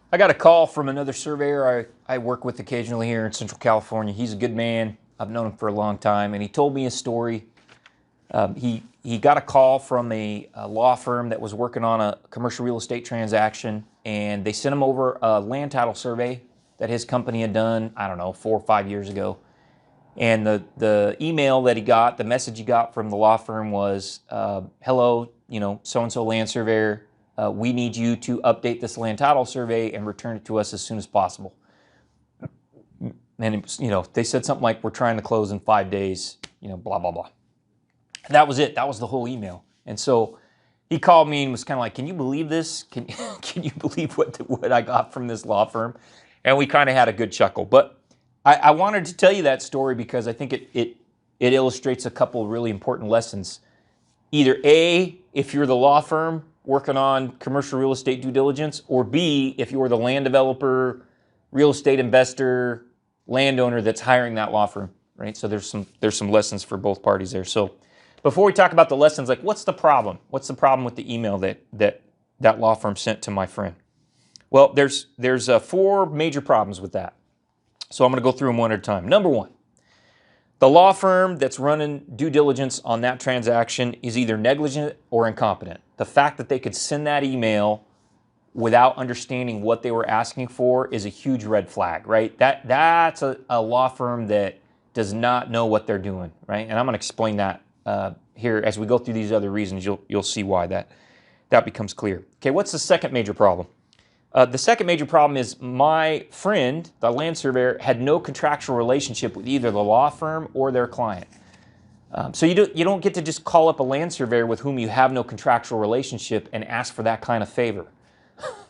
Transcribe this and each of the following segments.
I got a call from another surveyor I work with occasionally here in Central California. He's a good man. I've known him for a long time, and he told me a story. He got a call from a law firm that was working on a commercial real estate transaction, and they sent him over a land title survey that his company had done, I don't know, 4 or 5 years ago. And the email that he got, the message he got from the law firm was, hello, so-and-so land surveyor, we need you to update this land title survey and return it to us as soon as possible. And it was, they said something like, we're trying to close in 5 days, blah, blah, blah. And that was it. That was the whole email. And so he called me and was kind of like, can you believe this? Can you believe what I got from this law firm? And we kind of had a good chuckle. But I wanted to tell you that story because I think it illustrates a couple of really important lessons. Either A, if you're the law firm working on commercial real estate due diligence, or B, if you're the land developer, real estate investor, landowner that's hiring that law firm, right? So there's some lessons for both parties there. So before we talk about the lessons, like what's the problem? What's the problem with the email that law firm sent to my friend? Well, there's 4 major problems with that. So I'm going to go through them one at a time. Number 1, the law firm that's running due diligence on that transaction is either negligent or incompetent. The fact that they could send that email without understanding what they were asking for is a huge red flag, right? That's a law firm that does not know what they're doing, right? And I'm going to explain that here as we go through these other reasons. You'll see why that becomes clear. Okay, what's the second major problem? The second major problem is my friend, the land surveyor, had no contractual relationship with either the law firm or their client. So you don't get to just call up a land surveyor with whom you have no contractual relationship and ask for that kind of favor,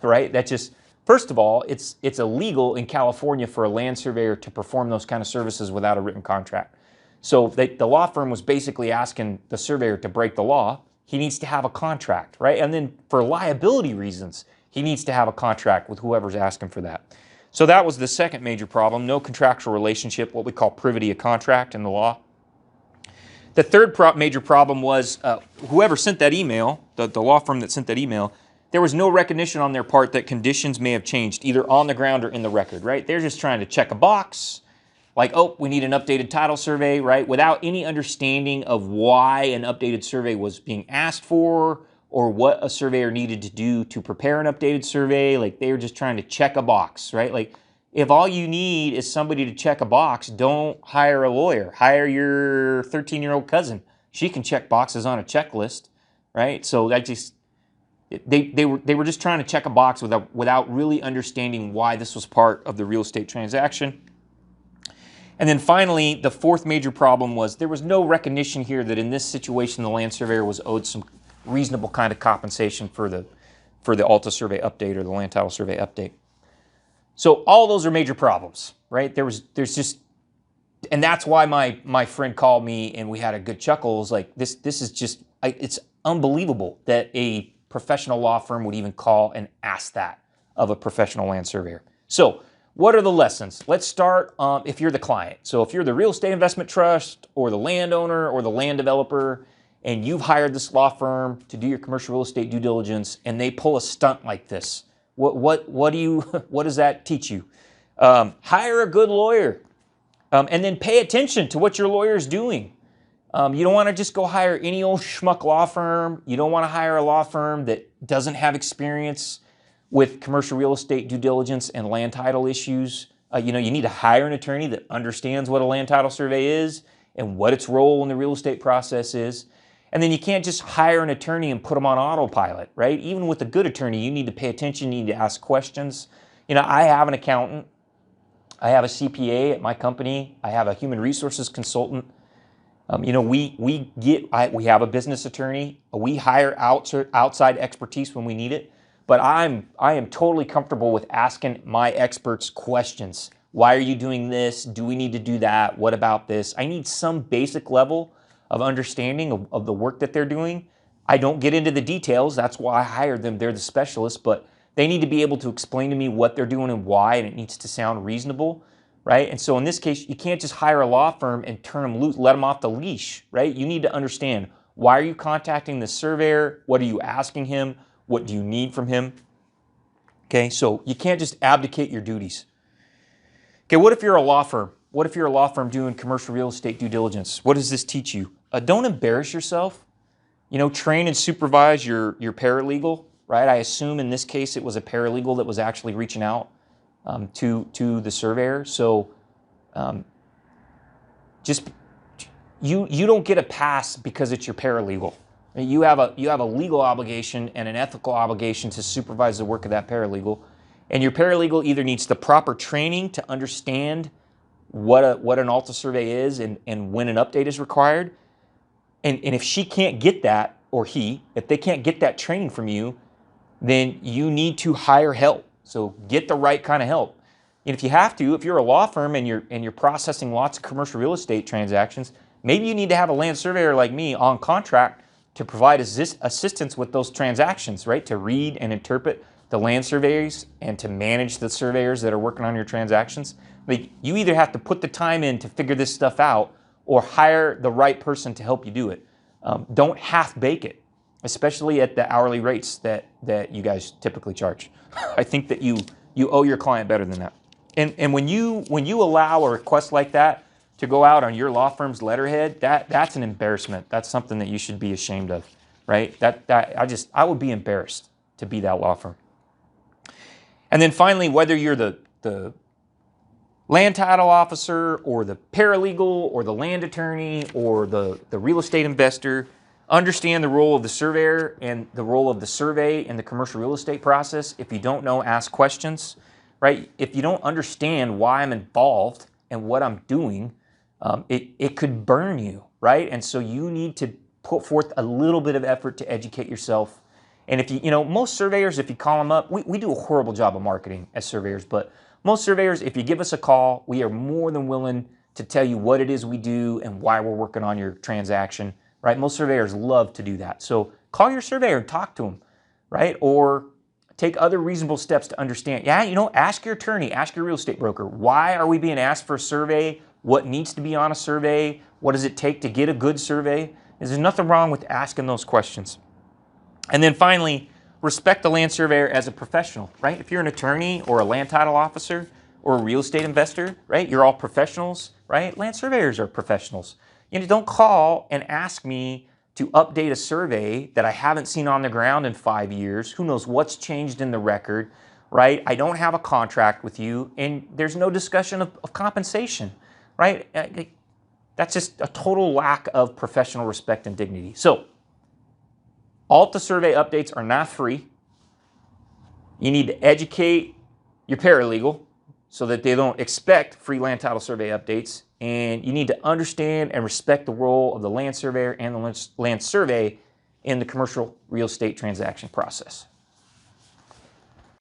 right? That just, first of all, it's illegal in California for a land surveyor to perform those kind of services without a written contract. So the law firm was basically asking the surveyor to break the law. He needs to have a contract, right? And then for liability reasons, he needs to have a contract with whoever's asking for that. So that was the second major problem, no contractual relationship, what we call privity of contract in the law. The third major problem was whoever sent that email, the law firm that sent that email, there was no recognition on their part that conditions may have changed, either on the ground or in the record, right? They're just trying to check a box, like, oh, we need an updated title survey, right? Without any understanding of why an updated survey was being asked for, or what a surveyor needed to do to prepare an updated survey. Like, they were just trying to check a box, right? Like, if all you need is somebody to check a box, don't hire a lawyer. Hire your 13-year-old cousin. She can check boxes on a checklist, right? So they were just trying to check a box without really understanding why this was part of the real estate transaction. And then finally, the fourth major problem was there was no recognition here that in this situation the land surveyor was owed some reasonable kind of compensation for the ALTA survey update or the land title survey update. So all those are major problems, right? There's just, and that's why my friend called me and we had a good chuckle. It was like, this is just, it's unbelievable that a professional law firm would even call and ask that of a professional land surveyor. So what are the lessons? Let's start if you're the client. So if you're the real estate investment trust or the landowner or the land developer, and you've hired this law firm to do your commercial real estate due diligence, and they pull a stunt like this, what does that teach you? Hire a good lawyer, and then pay attention to what your lawyer is doing. You don't want to just go hire any old schmuck law firm. You don't want to hire a law firm that doesn't have experience with commercial real estate due diligence and land title issues. You need to hire an attorney that understands what a land title survey is and what its role in the real estate process is. And then you can't just hire an attorney and put them on autopilot, right? Even with a good attorney, you need to pay attention, you need to ask questions. I have an accountant, I have a CPA at my company, I have a human resources consultant. We have a business attorney, we hire outside expertise when we need it, but I am totally comfortable with asking my experts questions. Why are you doing this? Do we need to do that? What about this? I need some basic level of understanding of the work that they're doing. I don't get into the details. That's why I hired them. They're the specialists, but they need to be able to explain to me what they're doing and why, and it needs to sound reasonable, right? And so in this case, you can't just hire a law firm and turn them loose, let them off the leash, right? You need to understand, why are you contacting the surveyor? What are you asking him? What do you need from him? Okay, so you can't just abdicate your duties. Okay, what if you're a law firm? What if you're a law firm doing commercial real estate due diligence? What does this teach you? Don't embarrass yourself. You know, train and supervise your paralegal, right? I assume in this case it was a paralegal that was actually reaching out to the surveyor. So just you don't get a pass because it's your paralegal. You have a legal obligation and an ethical obligation to supervise the work of that paralegal. And your paralegal either needs the proper training to understand what an ALTA survey is and when an update is required. And if she can't get that, or if they can't get that training from you, then you need to hire help. So get the right kind of help. And if you have to, if you're a law firm and you're processing lots of commercial real estate transactions, maybe you need to have a land surveyor like me on contract to provide assistance with those transactions, right? To read and interpret the land surveys and to manage the surveyors that are working on your transactions. Like, you either have to put the time in to figure this stuff out or hire the right person to help you do it. Don't half bake it, especially at the hourly rates that you guys typically charge. I think that you owe your client better than that. And when you allow a request like that to go out on your law firm's letterhead, that's an embarrassment. That's something that you should be ashamed of, right? I would be embarrassed to be that law firm. And then finally, whether you're the land title officer or the paralegal or the land attorney or the real estate investor, understand the role of the surveyor and the role of the survey in the commercial real estate process. If you don't know, ask questions, right? If you don't understand why I'm involved and what I'm doing, it could burn you, right? And so you need to put forth a little bit of effort to educate yourself. And if most surveyors, if you call them up, we do a horrible job of marketing as surveyors, but most surveyors, if you give us a call, we are more than willing to tell you what it is we do and why we're working on your transaction, right? Most surveyors love to do that. So call your surveyor and talk to them, right? Or take other reasonable steps to understand. Yeah, ask your attorney, ask your real estate broker, why are we being asked for a survey? What needs to be on a survey? What does it take to get a good survey? There's nothing wrong with asking those questions. And then finally, respect the land surveyor as a professional, right? If you're an attorney or a land title officer or a real estate investor, right? You're all professionals, right? Land surveyors are professionals. Don't call and ask me to update a survey that I haven't seen on the ground in 5 years. Who knows what's changed in the record, right? I don't have a contract with you, and there's no discussion of compensation, right? That's just a total lack of professional respect and dignity. So, ALTA survey updates are not free. You need to educate your paralegal so that they don't expect free land title survey updates. And you need to understand and respect the role of the land surveyor and the land survey in the commercial real estate transaction process.